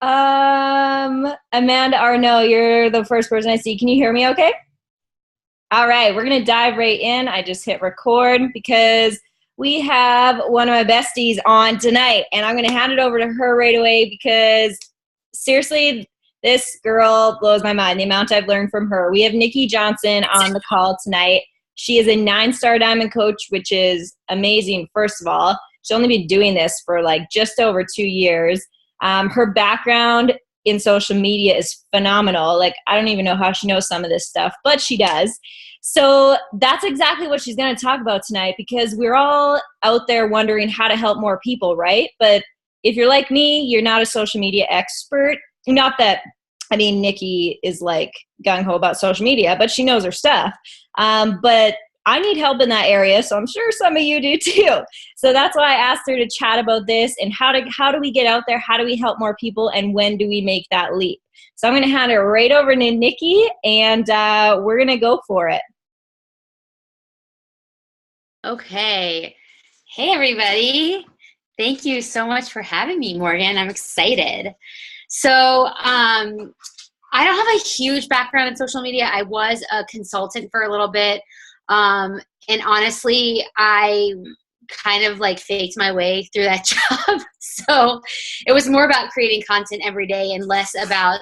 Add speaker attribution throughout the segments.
Speaker 1: Amanda Arno, you're the first person I see. Can you hear me okay? All right, we're going to dive right in. I just hit record because we have one of my besties on tonight, and I'm going to hand it over to her right away because seriously, this girl blows my mind, the amount I've learned from her. We have Nikki Johnson on the call tonight. She is a 9-star diamond coach, which is amazing, first of all. She's only been doing this for like just over 2 years. Her background in social media is phenomenal. Like, I don't even know how she knows some of this stuff, but she does. So that's exactly what she's going to talk about tonight, because we're all out there wondering how to help more people, right? But if you're like me, you're not a social media expert. Not that, I mean, Nikki is like gung-ho about social media, but she knows her stuff. But I need help in that area, so I'm sure some of you do too. So that's why I asked her to chat about this and how do we get out there, how do we help more people, and when do we make that leap? So I'm going to hand it right over to Nikki, and we're going to go for it.
Speaker 2: Okay. Hey, everybody. Thank you so much for having me, Morgan. I'm excited. So I don't have a huge background in social media. I was a consultant for a little bit. And honestly, I kind of like faked my way through that job. So it was more about creating content every day and less about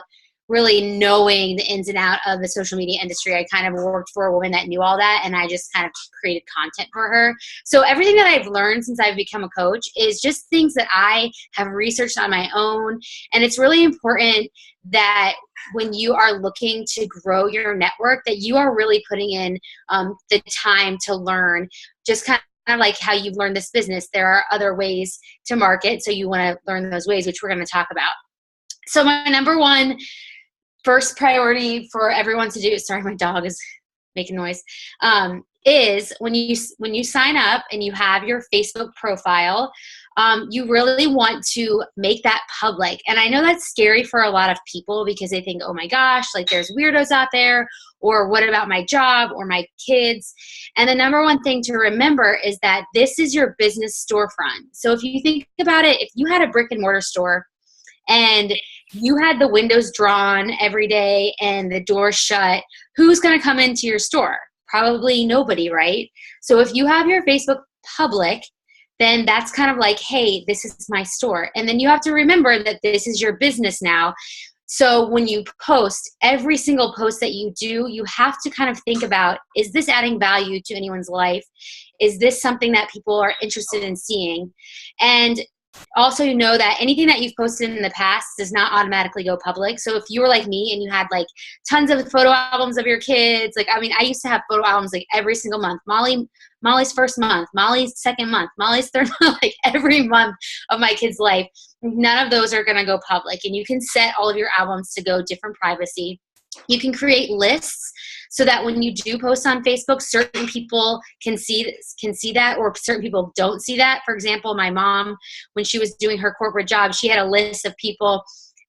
Speaker 2: really knowing the ins and out of the social media industry. I kind of worked for a woman that knew all that, and I just kind of created content for her. So everything that I've learned since I've become a coach is just things that I have researched on my own. And it's really important that when you are looking to grow your network, that you are really putting in the time to learn. Just kind of like how you've learned this business, there are other ways to market. So you want to learn those ways, which we're going to talk about. So my number one first priority for everyone to do, sorry, my dog is making noise, is when you sign up and you have your Facebook profile, you really want to make that public. And I know that's scary for a lot of people because they think, oh my gosh, like there's weirdos out there, or what about my job or my kids? And the number one thing to remember is that this is your business storefront. So if you think about it, if you had a brick and mortar store and you had the windows drawn every day and the door shut, who's going to come into your store? Probably nobody, right? So if you have your Facebook public, then that's kind of like, hey, this is my store. And then you have to remember that this is your business now. So when you post, every single post that you do, you have to kind of think about, is this adding value to anyone's life? Is this something that people are interested in seeing? And also, you know that anything that you've posted in the past does not automatically go public. So if you were like me and you had like tons of photo albums of your kids, like, I mean, I used to have photo albums like every single month. Molly's first month, Molly's second month, Molly's third month, like every month of my kid's life. None of those are going to go public. And you can set all of your albums to go different privacy. You can create lists so that when you do post on Facebook, certain people can see that, or certain people don't see that. For example, my mom, when she was doing her corporate job, she had a list of people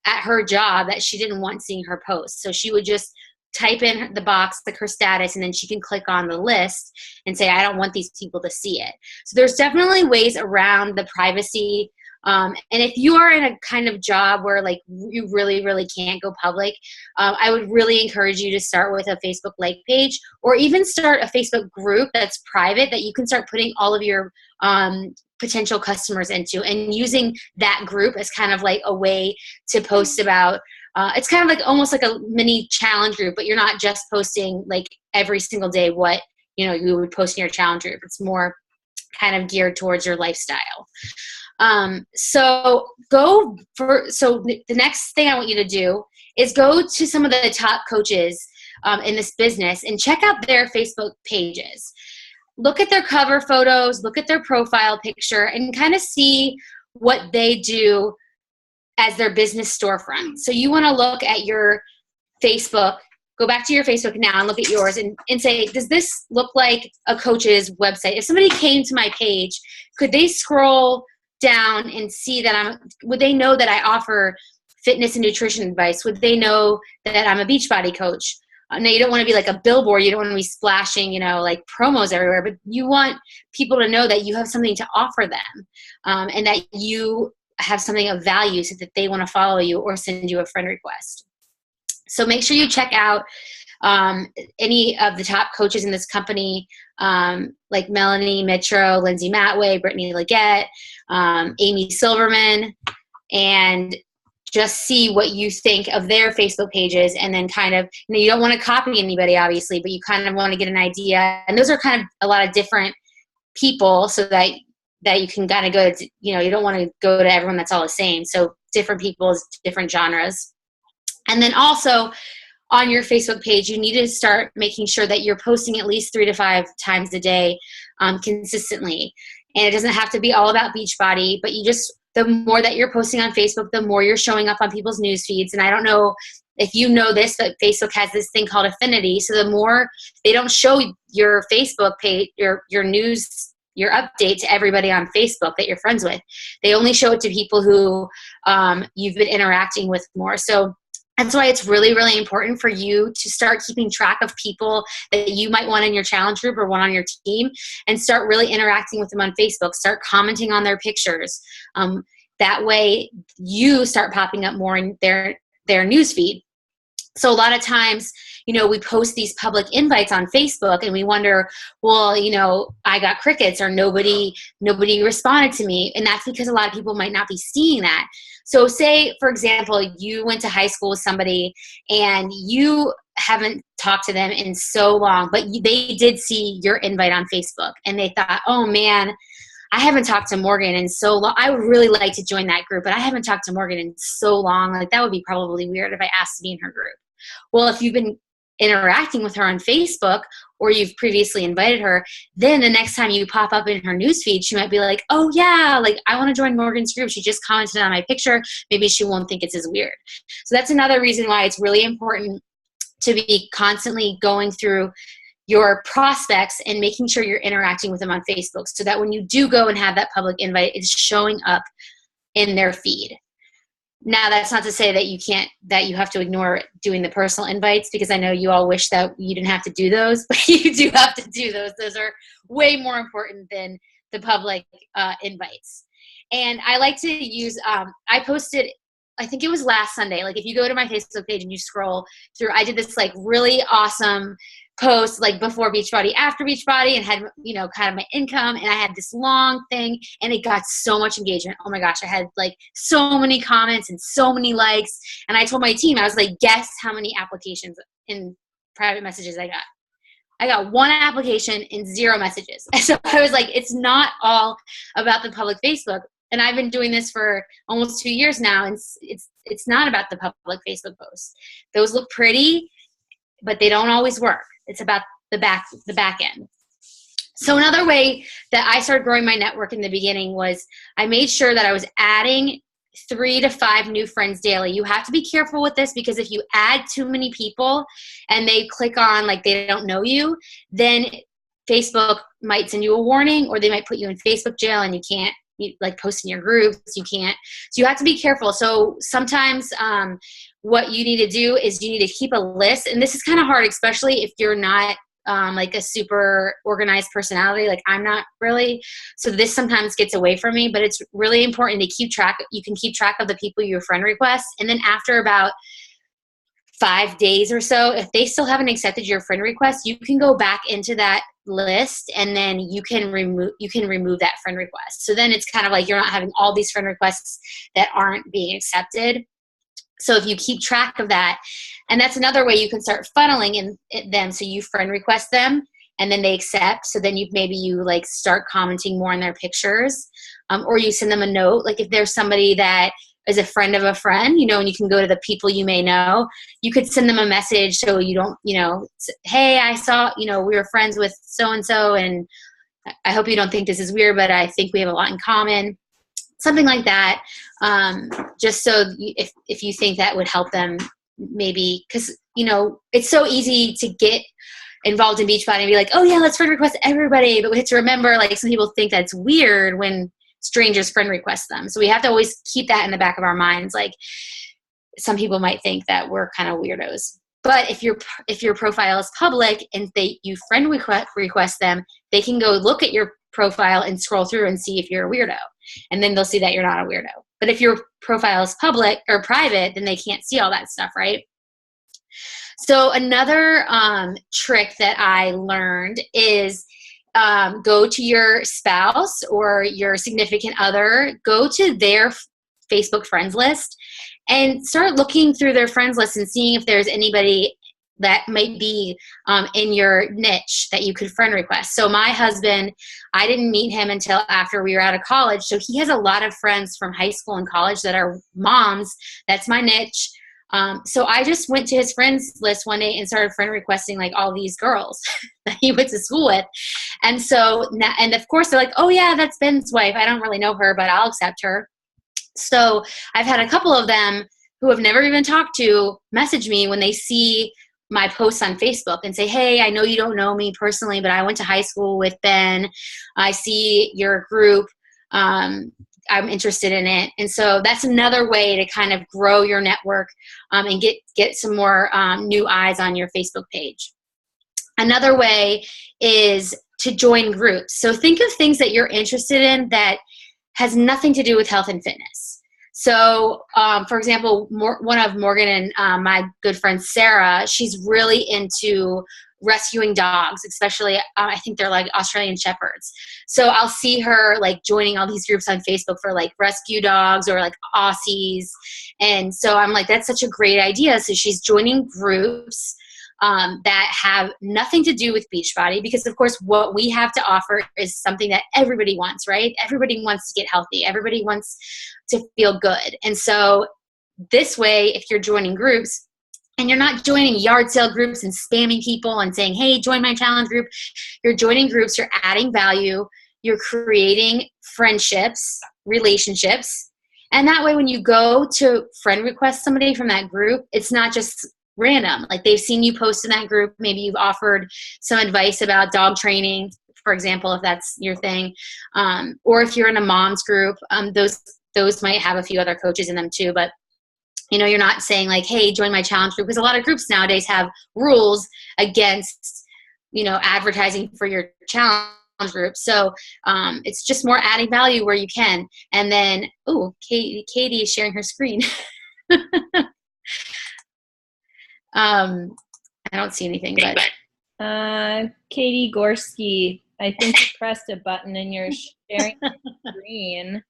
Speaker 2: at her job that she didn't want seeing her post. So she would just type in the box, like her status, and then she can click on the list and say, I don't want these people to see it. So there's definitely ways around the privacy. And if you are in a kind of job where like you really, really can't go public, I would really encourage you to start with a Facebook like page, or even start a Facebook group that's private that you can start putting all of your potential customers into, and using that group as kind of like a way to post about. It's kind of like almost like a mini challenge group, but you're not just posting like every single day what you would post in your challenge group. It's more kind of geared towards your lifestyle. So the next thing I want you to do is go to some of the top coaches in this business and check out their Facebook pages. Look at their cover photos, look at their profile picture, and kind of see what they do as their business storefront. So you want to look at your Facebook, go back to your Facebook now and look at yours and say, does this look like a coach's website? If somebody came to my page, could they scroll down and see that would they know that I offer fitness and nutrition advice? Would they know that I'm a Beachbody coach? Now, you don't want to be like a billboard. You don't want to be splashing, like promos everywhere, but you want people to know that you have something to offer them, and that you have something of value so that they want to follow you or send you a friend request. So make sure you check out any of the top coaches in this company, like Melanie Mitro, Lindsay Matway, Brittany Leggett, Amy Silverman, and just see what you think of their Facebook pages. And then kind of, you don't want to copy anybody, obviously, but you kind of want to get an idea. And those are kind of a lot of different people, so that you can kind of go to, you don't want to go to everyone that's all the same. So different people, different genres. And then also on your Facebook page, you need to start making sure that you're posting at least 3 to 5 times a day consistently. And it doesn't have to be all about Beachbody, but the more that you're posting on Facebook, the more you're showing up on people's news feeds. And I don't know if you know this, but Facebook has this thing called affinity. So the more they don't show your Facebook page, your news, your update to everybody on Facebook that you're friends with, they only show it to people who you've been interacting with more. So that's why it's really, really important for you to start keeping track of people that you might want in your challenge group or want on your team, and start really interacting with them on Facebook. Start commenting on their pictures. That way you start popping up more in their newsfeed. So a lot of times, we post these public invites on Facebook and we wonder, well, I got crickets, or nobody responded to me. And that's because a lot of people might not be seeing that. So say, for example, you went to high school with somebody and you haven't talked to them in so long, but they did see your invite on Facebook and they thought, oh man, I haven't talked to Morgan in so long. I would really like to join that group, but I haven't talked to Morgan in so long. Like, that would be probably weird if I asked to be in her group. Well, if you've been interacting with her on Facebook, or you've previously invited her, then the next time you pop up in her newsfeed, she might be like, oh yeah, like I want to join Morgan's group. She just commented on my picture. Maybe she won't think it's as weird. So that's another reason why it's really important to be constantly going through your prospects and making sure you're interacting with them on Facebook, so that when you do go and have that public invite, it's showing up in their feed. Now, that's not to say that you have to ignore doing the personal invites, because I know you all wish that you didn't have to do those, but you do have to do those. Those are way more important than the public invites. And I like to use, I posted, I think it was last Sunday, like if you go to my Facebook page and you scroll through, I did this like really awesome post, like before Beachbody, after Beachbody, and had, kind of my income, and I had this long thing, and it got so much engagement. Oh my gosh, I had like so many comments and so many likes, and I told my team, I was like, guess how many applications in private messages I got? I got 1 application and 0 messages. So I was like, it's not all about the public Facebook. And I've been doing this for almost 2 years now, and it's not about the public Facebook posts. Those look pretty, but they don't always work. It's about the back end. So another way that I started growing my network in the beginning was I made sure that I was adding 3 to 5 new friends daily. You have to be careful with this, because if you add too many people and they click on like they don't know you, then Facebook might send you a warning, or they might put you in Facebook jail and you can't like post in your groups. You can't. So you have to be careful. So sometimes what you need to do is you need to keep a list. And this is kind of hard, especially if you're not like a super organized personality. Like I'm not really. So this sometimes gets away from me, but it's really important to keep track. You can keep track of the people you friend request. And then after about 5 days or so, if they still haven't accepted your friend request, you can go back into that list, and then you can remove that friend request. So then it's kind of like you're not having all these friend requests that aren't being accepted. So if you keep track of that, and that's another way you can start funneling in them. So you friend request them, and then they accept. So then you like start commenting more on their pictures, or you send them a note. Like if there's somebody that is a friend of a friend, and you can go to the people you may know, you could send them a message. So you don't, hey, I saw, we were friends with so-and-so, and I hope you don't think this is weird, but I think we have a lot in common. Something like that. Just so if you think that would help them, maybe, because, it's so easy to get involved in Beachbody and be like, oh yeah, let's friend request everybody. But we have to remember, like, some people think that's weird when strangers friend request them. So we have to always keep that in the back of our minds. Like, some people might think that we're kind of weirdos. But if your profile is public and you friend request them, they can go look at your profile and scroll through and see if you're a weirdo. And then they'll see that you're not a weirdo. But if your profile is public or private, then they can't see all that stuff, right? So another trick that I learned is go to your spouse or your significant other, go to their Facebook friends list and start looking through their friends list and seeing if there's anybody that might be in your niche that you could friend request. So my husband, I didn't meet him until after we were out of college. So he has a lot of friends from high school and college that are moms. That's my niche. So I just went to his friends list one day and started friend requesting like all these girls that he went to school with. And so, and of course they're like, oh yeah, that's Ben's wife. I don't really know her, but I'll accept her. So I've had a couple of them who have never even talked to message me when they see my posts on Facebook and say, hey, I know you don't know me personally, but I went to high school with Ben. I see your group. I'm interested in it. And so that's another way to kind of grow your network and get some more new eyes on your Facebook page. Another way is to join groups. So think of things that you're interested in that has nothing to do with health and fitness. So, for example, one of Morgan and my good friend Sarah, she's really into rescuing dogs, especially I think they're like Australian Shepherds. So I'll see her like joining all these groups on Facebook for like rescue dogs or like Aussies. And so I'm like, that's such a great idea. So she's joining groups that have nothing to do with Beachbody, because of course what we have to offer is something that everybody wants, right? Everybody wants to get healthy. Everybody wants to feel good. And so this way, if you're joining groups and you're not joining yard sale groups and spamming people and saying, hey, join my challenge group, you're joining groups, you're adding value, you're creating friendships, relationships. And that way, when you go to friend request somebody from that group, it's not just random. Like they've seen you post in that group. Maybe you've offered some advice about dog training, for example, if that's your thing. Or if you're in a mom's group, those might have a few other coaches in them too. But you know, you're not saying like, hey, join my challenge group, because a lot of groups nowadays have rules against, you know, advertising for your challenge group. So it's just more adding value where you can. And then, oh, Katie is sharing her screen. I don't see anything, but
Speaker 1: Katie Gorski, I think you pressed a button and you're sharing the screen.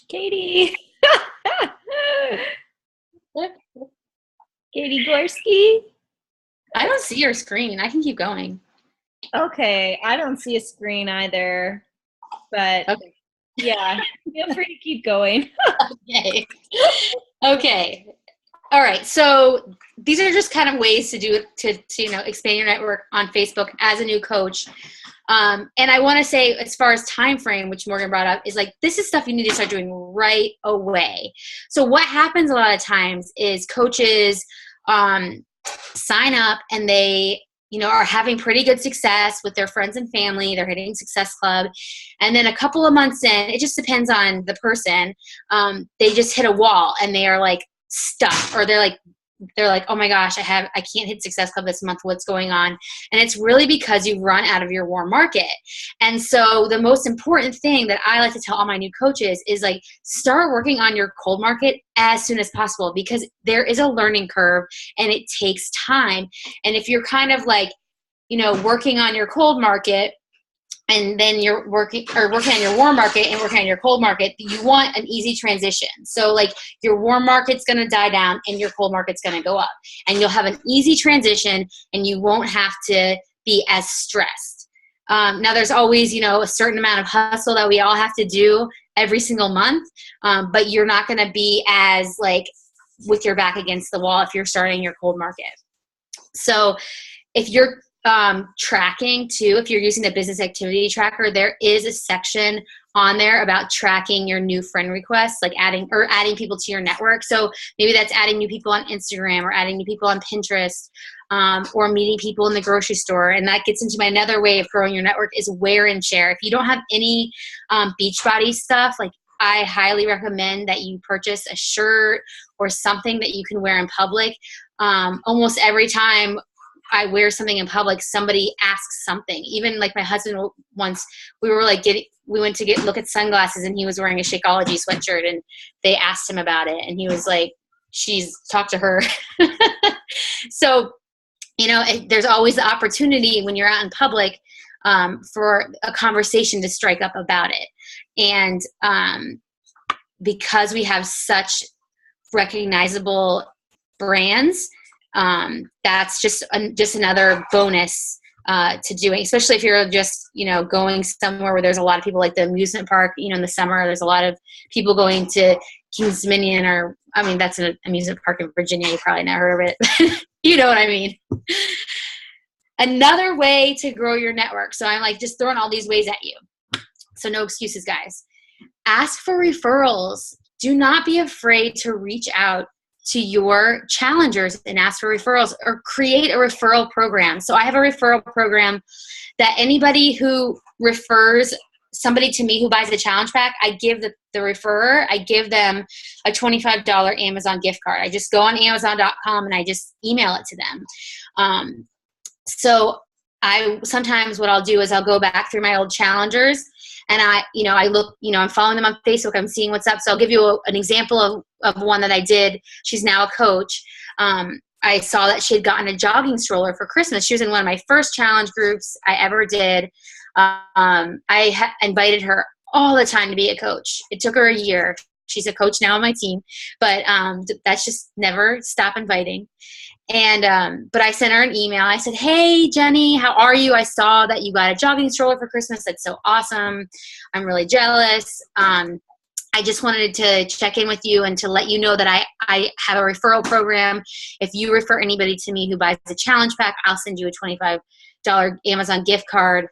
Speaker 1: Katie. Katie Gorski.
Speaker 2: I don't see your screen. I can keep going.
Speaker 1: Okay, I don't see a screen either, but
Speaker 2: okay.
Speaker 1: Yeah, feel free to keep going.
Speaker 2: Okay. All right. So these are just kind of ways to do it to you know, expand your network on Facebook as a new coach. And I want to say, as far as time frame, which Morgan brought up, is like, this is stuff you need to start doing right away. So what happens a lot of times is coaches sign up and they, you know, are having pretty good success with their friends and family. They're hitting Success Club. And then a couple of months in, it just depends on the person, they just hit a wall and they are like stuck, or they're like, oh my gosh, I can't hit Success Club this month. What's going on? And it's really because you've run out of your warm market. And so the most important thing that I like to tell all my new coaches is like, start working on your cold market as soon as possible, because there is a learning curve and it takes time. And if you're kind of like, you know, working on your cold market, and then you're working on your warm market and working on your cold market, you want an easy transition. So like, your warm market's going to die down and your cold market's going to go up, and you'll have an easy transition and you won't have to be as stressed. Now there's always, you know, a certain amount of hustle that we all have to do every single month. But you're not going to be as like with your back against the wall if you're starting your cold market. So if you're tracking too, if you're using the business activity tracker, there is a section on there about tracking your new friend requests, like adding people to your network. So maybe that's adding new people on Instagram, or adding new people on Pinterest, or meeting people in the grocery store. And that gets into another way of growing your network, is wear and share. If you don't have any Beachbody stuff, like, I highly recommend that you purchase a shirt or something that you can wear in public. Almost every time I wear something in public, somebody asks something. Even like my husband once, we went to look at sunglasses, and he was wearing a Shakeology sweatshirt, and they asked him about it, and he was like, she's talked to her. So, there's always the opportunity when you're out in public for a conversation to strike up about it. And because we have such recognizable brands, that's just another bonus to doing, especially if you're just, going somewhere where there's a lot of people, like the amusement park, in the summer, there's a lot of people going to Kings Dominion, that's an amusement park in Virginia. You probably never heard of it. You know what I mean? Another way to grow your network. So I'm like just throwing all these ways at you. So no excuses, guys. Ask for referrals. Do not be afraid to reach out to your challengers and ask for referrals, or create a referral program. So I have a referral program that anybody who refers somebody to me who buys a challenge pack, I give the referrer, I give them a $25 Amazon gift card. I just go on Amazon.com and I just email it to them. So sometimes what I'll do is I'll go back through my old challengers, and I look, I'm following them on Facebook. I'm seeing what's up. So I'll give you an example of one that I did. She's now a coach. I saw that she had gotten a jogging stroller for Christmas. She was in one of my first challenge groups I ever did. I invited her all the time to be a coach. It took her a year. She's a coach now on my team, but that's just never stop inviting. And but I sent her an email. I said, "Hey, Jenny, how are you? I saw that you got a jogging stroller for Christmas. That's so awesome. I'm really jealous. I just wanted to check in with you and to let you know that I have a referral program. If you refer anybody to me who buys a challenge pack, I'll send you a $25 Amazon gift card.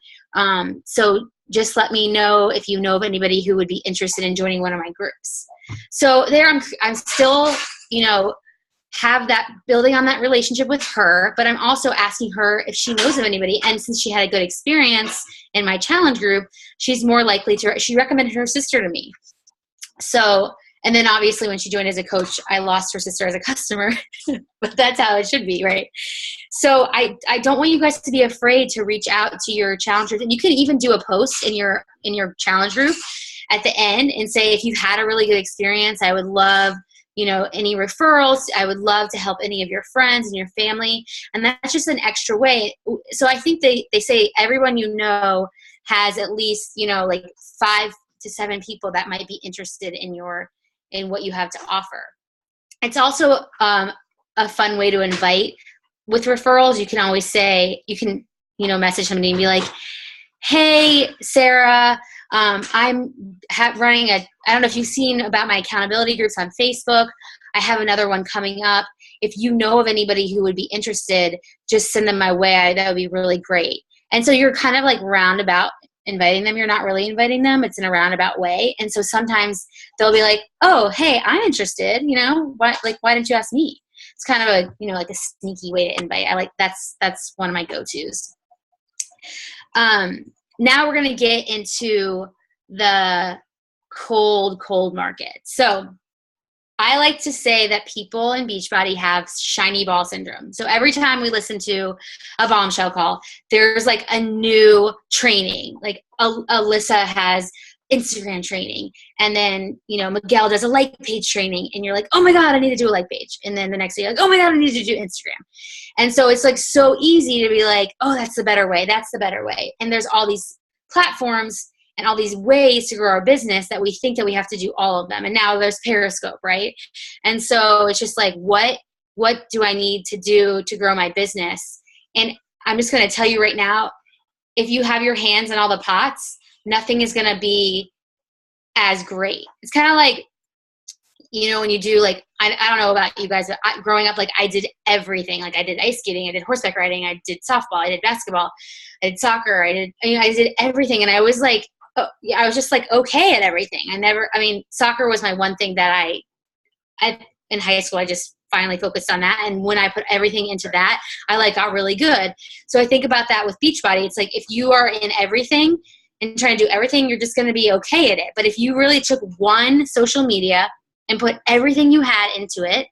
Speaker 2: So just let me know if you know of anybody who would be interested in joining one of my groups." So there I'm still, have that, building on that relationship with her, but I'm also asking her if she knows of anybody. And since she had a good experience in my challenge group, she's more likely she recommended her sister to me. So, and then obviously when she joined as a coach, I lost her sister as a customer, but that's how it should be, right? So I don't want you guys to be afraid to reach out to your challengers. And you can even do a post in your challenge group at the end and say, if you've had a really good experience, I would love, any referrals. I would love to help any of your friends and your family. And that's just an extra way. So I think they say everyone has at least, like 5 to 7 people that might be interested in what you have to offer. It's also a fun way to invite with referrals. You can always say, message somebody and be like, "Hey, Sarah, I'm running I don't know if you've seen about my accountability groups on Facebook. I have another one coming up. If you know of anybody who would be interested, just send them my way. That would be really great." And so you're kind of like roundabout inviting them. You're not really inviting them. It's in a roundabout way. And so sometimes they'll be like, "Oh, hey, I'm interested. Why didn't you ask me?" It's kind of a, like a sneaky way to invite. That's one of my go-tos. Now we're going to get into the cold market. So I like to say that people in Beachbody have shiny ball syndrome. So every time we listen to a bombshell call, there's like a new training. Like Alyssa has Instagram training, and then Miguel does a like page training, and you're like, "Oh my God, I need to do a like page." And then the next day you're like, "Oh my God, I need to do Instagram." And so it's like so easy to be like, "Oh, that's the better way. That's the better way." And there's all these platforms and all these ways to grow our business that we think that we have to do all of them. And now there's Periscope, right? And so it's just like, what do I need to do to grow my business? And I'm just going to tell you right now, if you have your hands in all the pots, nothing is going to be as great. It's kind of like, when you do like, I don't know about you guys, but growing up, like I did everything. Like I did ice skating, I did horseback riding, I did softball, I did basketball, I did soccer, I did everything. And I was like, I was just like, okay at everything. Soccer was my one thing that I in high school, I just finally focused on that. And when I put everything into that, I got really good. So I think about that with Beachbody. It's like, if you are in everything and trying to do everything, you're just going to be okay at it. But if you really took one social media and put everything you had into it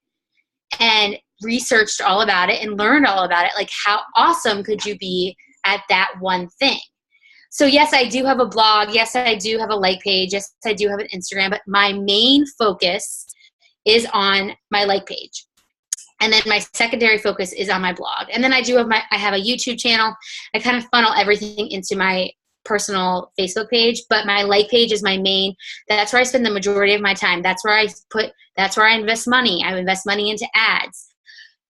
Speaker 2: and researched all about it and learned all about it, like how awesome could you be at that one thing? So yes, I do have a blog. Yes, I do have a like page. Yes, I do have an Instagram, but my main focus is on my like page. And then my secondary focus is on my blog. And then I have a YouTube channel. I kind of funnel everything into my personal Facebook page, but my like page is my main. That's where I spend the majority of my time. That's where I invest money. I invest money into ads.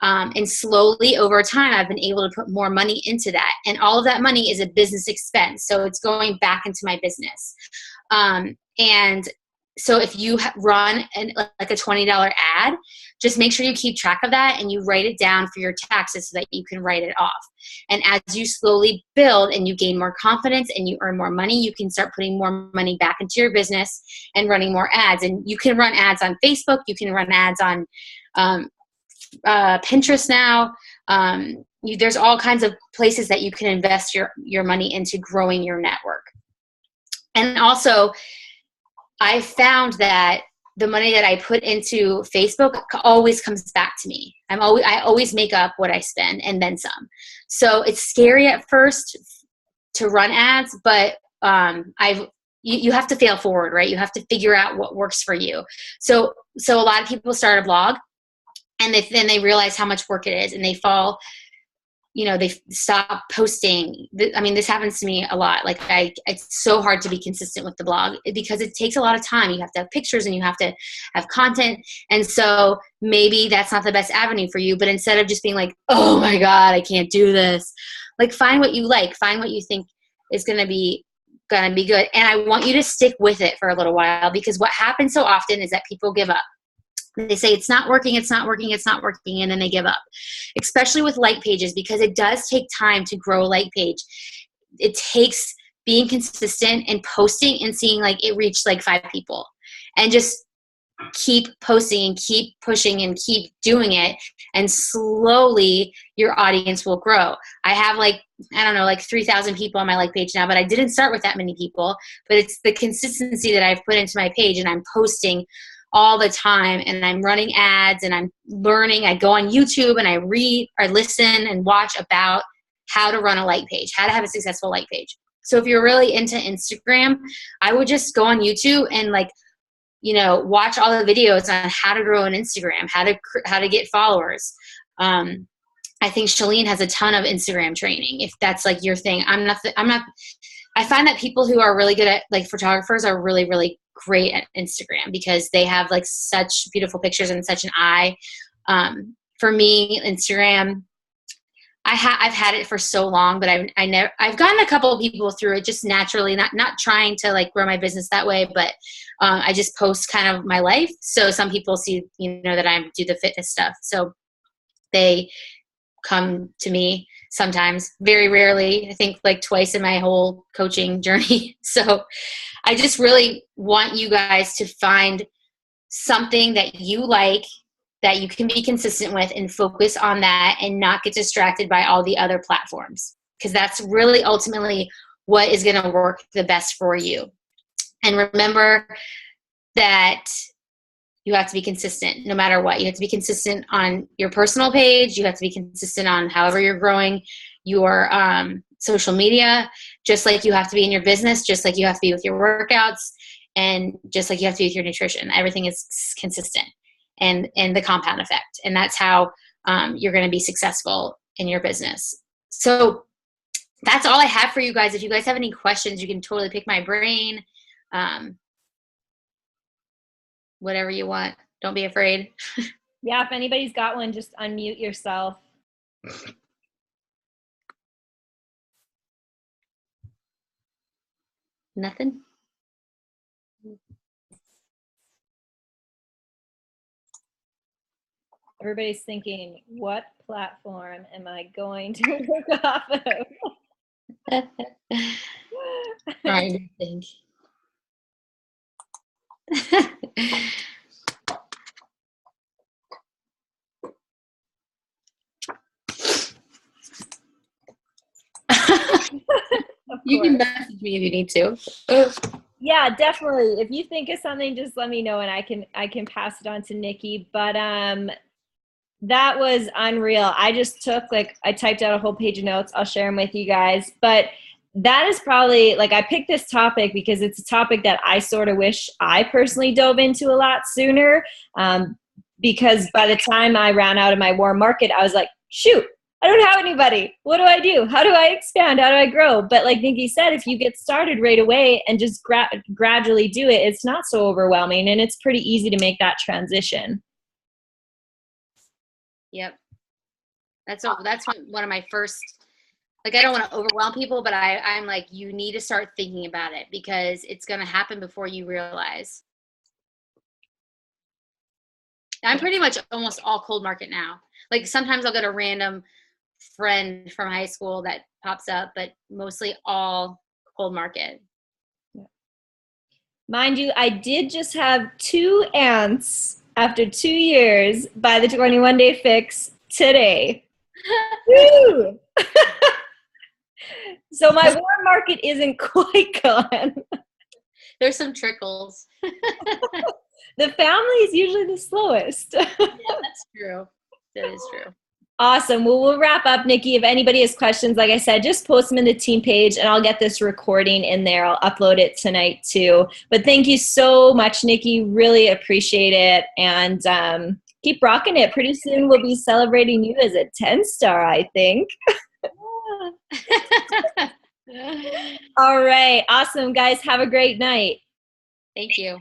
Speaker 2: And slowly over time, I've been able to put more money into that. And all of that money is a business expense. So it's going back into my business. And so if you run like a $20 ad, just make sure you keep track of that and you write it down for your taxes so that you can write it off. And as you slowly build and you gain more confidence and you earn more money, you can start putting more money back into your business and running more ads. And you can run ads on Facebook. You can run ads on Pinterest now. There's all kinds of places that you can invest your money into growing your network. And also, I found that the money that I put into Facebook always comes back to me. I always make up what I spend and then some. So it's scary at first to run ads, but you have to fail forward, right? You have to figure out what works for you. So a lot of people start a blog and then they realize how much work it is and they fall. They stop posting. I mean, this happens to me a lot. Like it's so hard to be consistent with the blog because it takes a lot of time. You have to have pictures and you have to have content. And so maybe that's not the best avenue for you, but instead of just being like, oh my God, I can't do this. Like find what you like, find what you think is going to be good. And I want you to stick with it for a little while because what happens so often is that people give up. They say it's not working, and then they give up, especially with like pages because it does take time to grow a like page. It takes being consistent and posting and seeing like it reached like 5 people and just keep posting and keep pushing and keep doing it. And slowly your audience will grow. I have like 3,000 people on my like page now, but I didn't start with that many people, but it's the consistency that I've put into my page and I'm posting all the time and I'm running ads and I'm learning. I go on YouTube and I read or listen and watch about how to run a like page, how to have a successful like page. So if you're really into Instagram, I would just go on YouTube and watch all the videos on how to grow an Instagram, how to get followers. I think Shalene has a ton of Instagram training if that's like your thing. I find that people who are really good at like photographers are really, really great at Instagram because they have like such beautiful pictures and such an eye. For me, Instagram, I've had it for so long, but I've gotten a couple of people through it just naturally, not trying to like grow my business that way, but I just post kind of my life. So some people see, that I do the fitness stuff. So they come to me sometimes, very rarely, I think like twice in my whole coaching journey. So I just really want you guys to find something that you like, that you can be consistent with and focus on that and not get distracted by all the other platforms. Because that's really ultimately what is going to work the best for you. And remember that you have to be consistent no matter what. You have to be consistent on your personal page. You have to be consistent on however you're growing your social media, just like you have to be in your business, just like you have to be with your workouts, and just like you have to be with your nutrition. Everything is consistent and the compound effect. And that's how you're going to be successful in your business. So that's all I have for you guys. If you guys have any questions, you can totally pick my brain. Whatever you want. Don't be afraid.
Speaker 1: Yeah, if anybody's got one, just unmute yourself.
Speaker 2: Nothing?
Speaker 1: Everybody's thinking, what platform am I going to work off of?
Speaker 2: Trying to think. You can message me if you need to.
Speaker 1: Yeah, definitely. If you think of something, just let me know and I can pass it on to Nikki. But That was unreal. I just took I typed out a whole page of notes. I'll share them with you guys. But that is probably I picked this topic because it's a topic that I sort of wish I personally dove into a lot sooner. Because by the time I ran out of my warm market, I was like, shoot, I don't have anybody. What do I do? How do I expand? How do I grow? But like Nikki said, if you get started right away and just gradually do it, it's not so overwhelming and it's pretty easy to make that transition.
Speaker 2: Yep. That's one of my first, I don't want to overwhelm people, but I'm like, you need to start thinking about it because it's going to happen before you realize. I'm pretty much almost all cold market now. Sometimes I'll get a random friend from high school that pops up, but mostly all cold market.
Speaker 1: Mind you, I did just have 2 ants after 2 years by the 21-day fix today. Woo! So my warm market isn't quite gone.
Speaker 2: There's some trickles.
Speaker 1: The family is usually the slowest.
Speaker 2: Yeah, that's true. That is true.
Speaker 1: Awesome. Well, we'll wrap up, Nikki. If anybody has questions, like I said, just post them in the team page and I'll get this recording in there. I'll upload it tonight too. But thank you so much, Nikki. Really appreciate it. And keep rocking it. Pretty soon we'll be celebrating you as a 10-star, I think. All right. Awesome, guys. Have a great night.
Speaker 2: Thank you.